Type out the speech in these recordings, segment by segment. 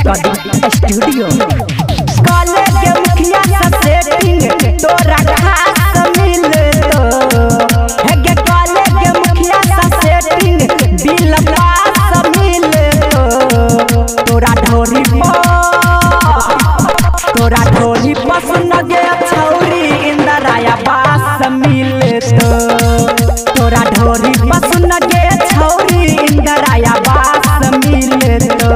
Recording studio. College के मुखिया से सेटिंग तोरा खास मिले तो है के कॉलेज के मुखिया से सेटिंग दिल पास मिले तो तोरा ढोरी पसंद गे छौरी इंदराया पास मिले तो तोरा ढोरी पसंद गे छौरी इंदराया पास मिले तो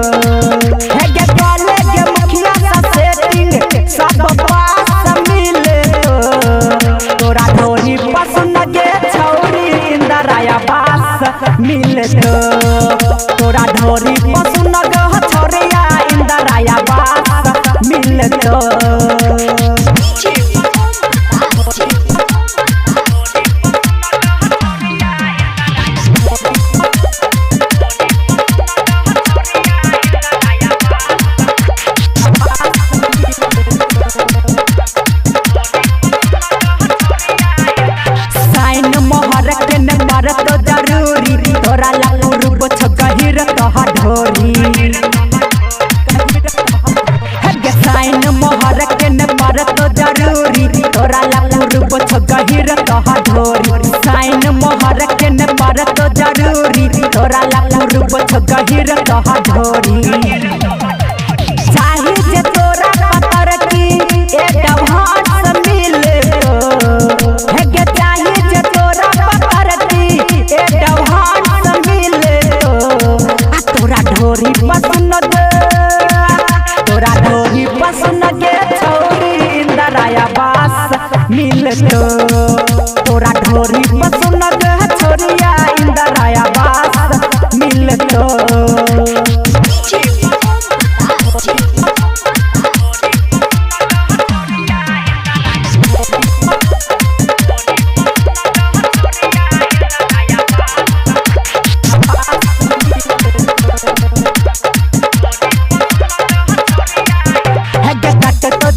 है के कॉलेज के मुखिया से सेटिंग सब पास मिले तो तोरा ढोरी पसंद गे छौरी इंदराया पास मिले तो तोरा ढोरी पसंद गे छौरिया इंदराया पास मिले तो तो जरूरी तोरा लापुर गहिर कहा ढोरी साइन मोहर के न पर तो जरूरी तोरा लापुर गहिर कहा ढोरी साइन मोहर के न पर तो जरूरी तोरा लापुर गहिर कहा ढोरी चाही जे तोरा पतर की एडवांस मिले तो है के चाही जे तोरा पतर की एडवांस मिले तो तोरा ढोरी पसंद के छौरी इंदराया पास मिले तो तोरा ढोरी पसंद के छौरिया इंदराया पास मिले तो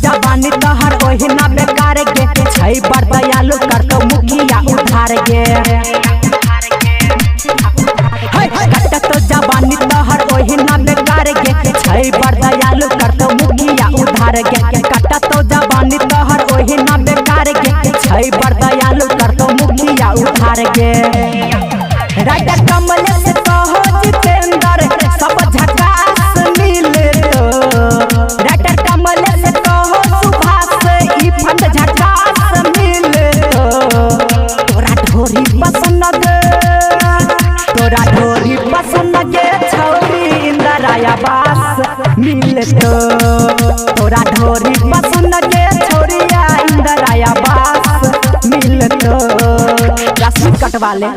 जवानी तोहर ओहिना बेकार गे छै बड़ दयालु कर तो मुखिया उधार गे कट तो जवानी तोहर ओहिना बेकार गे छै बड़ दयालु कर तो मुखिया उधार गे कट तो जवानी तोहर ओहिना बेकार गे छै बड़ दयालु कर तो मुखिया उधार गे राइटर कमल से कहो जितेंद्र सब झकास मिले तो राइटर कमल से कहो सुभाष ई फंड झकास मिले तो तोरा ढोरी पसंद गे छौरी इंदराया पास मिले तो तोरा ढोरी पसंद गे छौरिया इंदराया पास मिले तो रस्सी कटवा ले।